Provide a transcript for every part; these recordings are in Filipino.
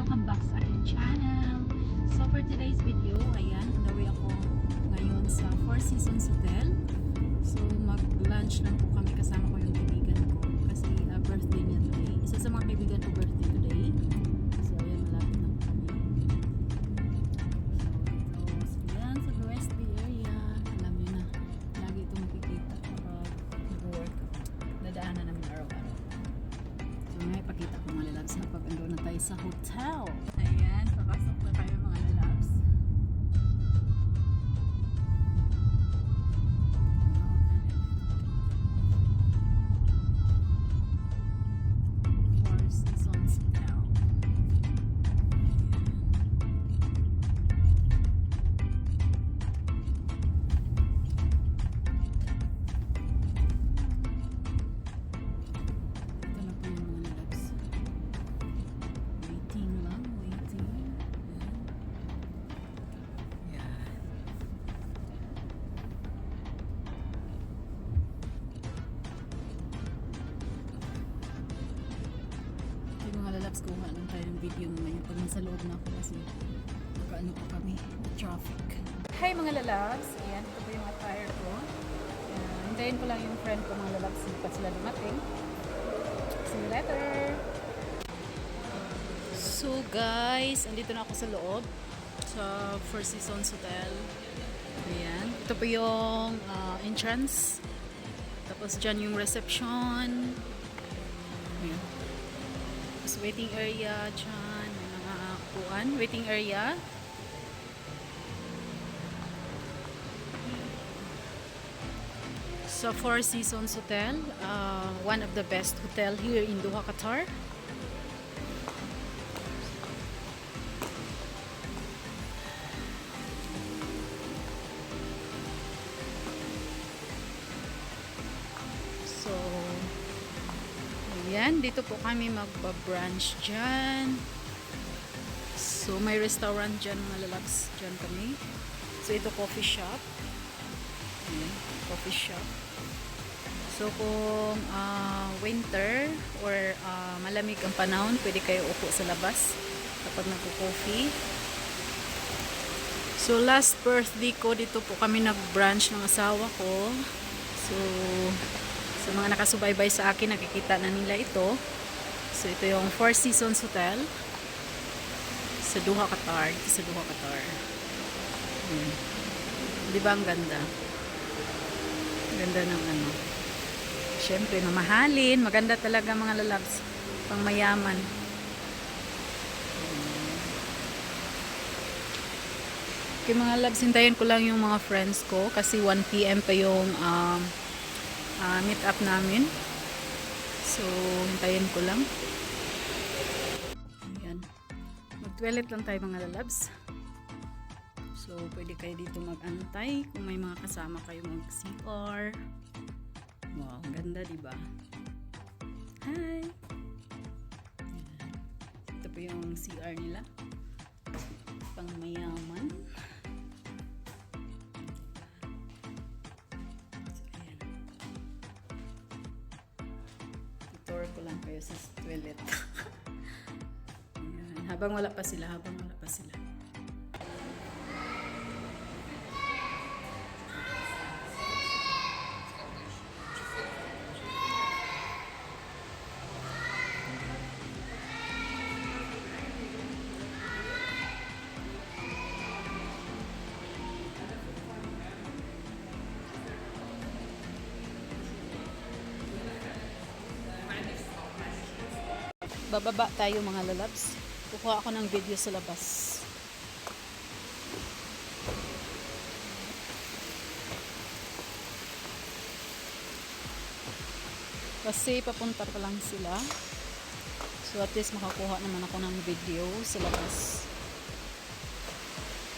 welcome back sa aking channel. So for today's video, ayan, on the way ako ngayon sa Four Seasons Hotel. So mag-lunch lang po kami, kasama ko yung kaibigan ko kasi birthday niya today. Isa sa mga kaibigan ko birthday today. So ayan, malapit na po kami. So yan, sa West Bay area, alam niyo na, lagi ito makikita kapag nag-work. Dadaanan namin araw-araw. So may pakita ko mga lalabs na pag ando na tayo sa hotel. Ayan, papasok na tayo mga lalabs. Four Seasons Hotel. Ito na po yung mga lalabs. Waiting lang, waiting. Yan. Okay mga lalabs, kuha lang tayo ng video mamaya pag nasa loob na ako kasi nakaano pa kami, traffic. Hi mga lalabs, ayan, ito po yung attire ko. Hintayin ko lang yung friend ko mga lalabs, hindi pa sila dumating. See you later! So guys, andito na ako sa loob sa Four Seasons Hotel. Ayan. Ito po yung entrance. Tapos dyan yung reception. Ayan. Tapos waiting area dyan. May mga upuan. Waiting area. Sa Four Seasons Hotel. One of the best hotel here in Doha, Qatar. So, ayan, dito po kami magba-brunch dyan. So, may restaurant dyan mga lalabs. Dyan kami. So, ito coffee shop. Ayan, coffee shop. So, kung winter or malamig ang panahon, pwede kayo upo sa labas kapag nagko-coffee. So, last birthday ko, dito po kami nag-brunch ng asawa ko. So, sa mga nakasubaybay sa akin, nakikita na nila ito. So, ito yung Four Seasons Hotel sa Doha, Qatar. Ito sa Doha, Qatar. Diba ang ganda? Ganda ng ano. Siyempre, mamahalin. Maganda talaga mga lalabs. Pang mayaman. Okay mga labs, hintayin ko lang yung mga friends ko kasi 1 PM pa yung meet up namin. So, hintayin ko lang. Ayan. Mag-toilet lang tayo mga lalabs. So, pwede kayo dito mag-antay kung may mga kasama kayo mag-CR. Wow, ganda diba? Hi! Ayan. Ito po yung CR nila. Pang mayaman. Tour ko lang kayo sa toilet. Ayan. Habang wala pa sila. Bababa tayo mga lalabs. Kukuha ako ng video sa labas. Kasi papunta pa lang sila. So at least makakuha naman ako ng video sa labas.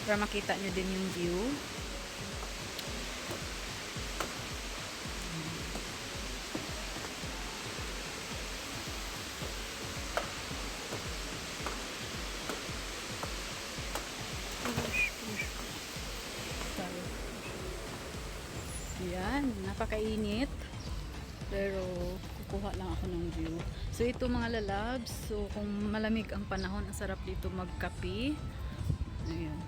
Para makita nyo din yung view. Yan, napakainit. Pero kuha lang ako ng view. So ito mga lalabs, so kung malamig ang panahon, ang sarap dito magkape. Ayan.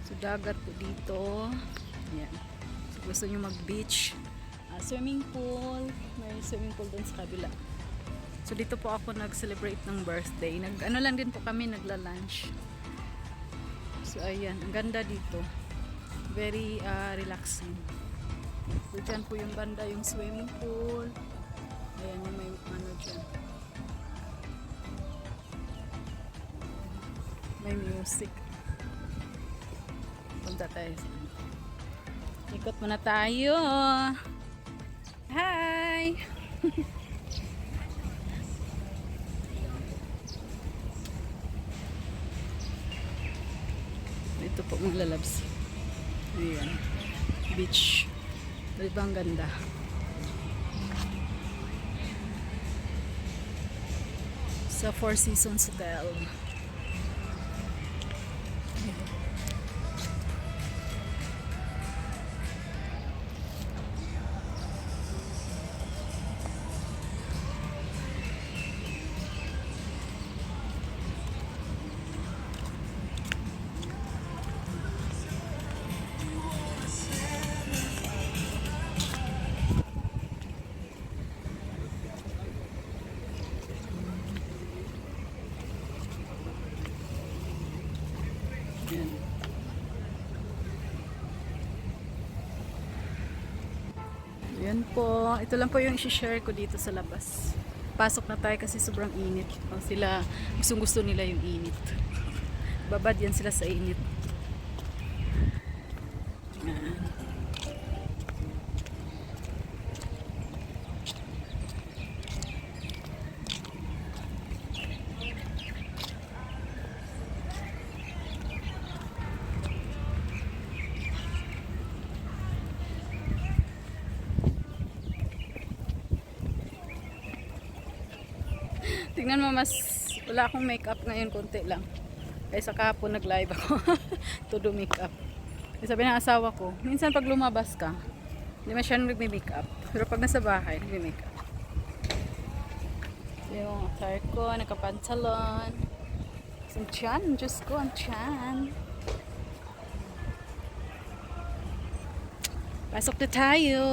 So dagat po dito. Ayan. So gusto nyo mag-beach, swimming pool, may swimming pool dun sa kabila. So dito po ako nag-celebrate ng birthday. Ano lang din po kami, nagla-lunch. So ayan, ang ganda dito. Very relaxing. So dyan po yung banda, yung swimming pool. Ayan yung may ano dyan. May music. Punta tayo. Ikot muna tayo. Hi! Ito po mga lalabs. Ayan. Beach. Diba ang ganda? Sa Four Seasons Hotel. Yan. Yan po. Ito lang po yung i-share ko dito sa labas. Pasok na tayo kasi sobrang init. Sila, gustong-gusto nila yung init. Babad yan sila sa init. Yan. Tingnan mo, mas wala akong makeup ngayon, konti lang. Kaysa kahapon nag-live ako to do makeup. Sabi ng asawa ko, minsan pag lumabas ka, hindi masyadong nagme-makeup. Pero pag nasa bahay, nagme-makeup. Yung attire ko, nakapantalon. Ang tiyan, Diyos ko, ang tiyan. Pasok na tayo.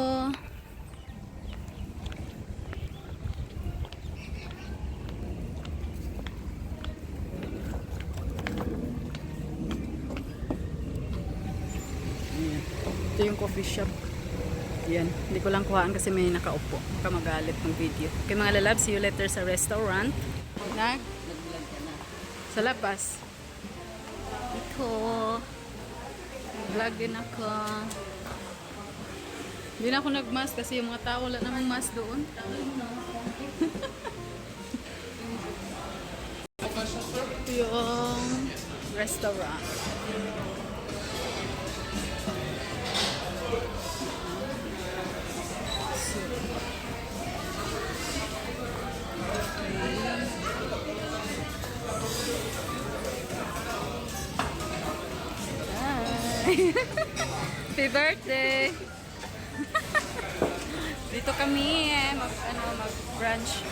Ito yung coffee shop. Yan. Hindi ko lang kuhaan kasi may nakaupo. Baka magalit ng video. Okay mga lalab, see you later sa restaurant. Nag-vlog ka na. Sa labas. Ito. Vlog din ako. Hindi na ako nag-mask kasi yung mga tao wala namang mask doon. Ito yung restaurant. Happy birthday! Dito kami mag-brunch.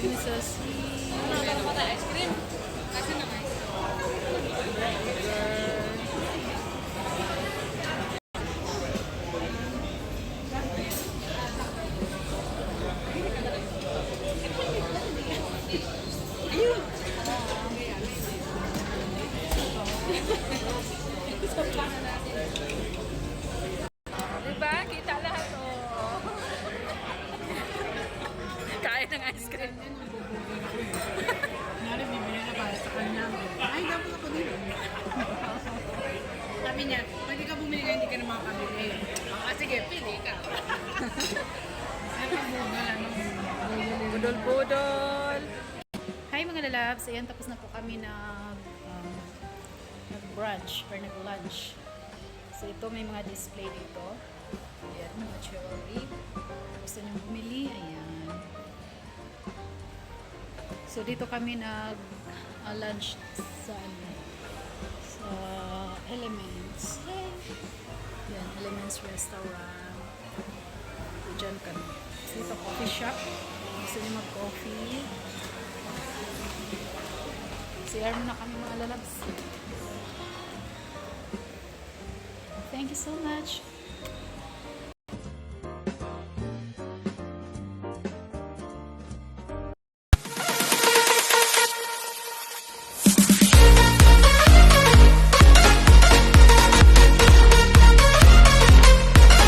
Princess. Ice cream. Kasi na ice. Diba? Kita lahat oh. Kaya ng ice cream. Nangyari, bibili na para sa kanya. Ay, dapat sabi niya, pag di ka bumili ngayon, hindi ka na makakabili. Sige, pili ka. Ay, pag-google, ano? Budol-budol! Hi mga lalabs! Ayan, tapos na po kami nag-brunch or nag-lunch. So ito, may mga display dito. Ayan, mga jewelry. Gusto nyo bumili? Ayan. So dito kami nag-lunch sa Elements. Hey! Ayan, Elements Restaurant. Diyan kami. Dito, coffee shop. Gusto nyo mag-coffee. CR muna kami mga lalabs. Thank you so much.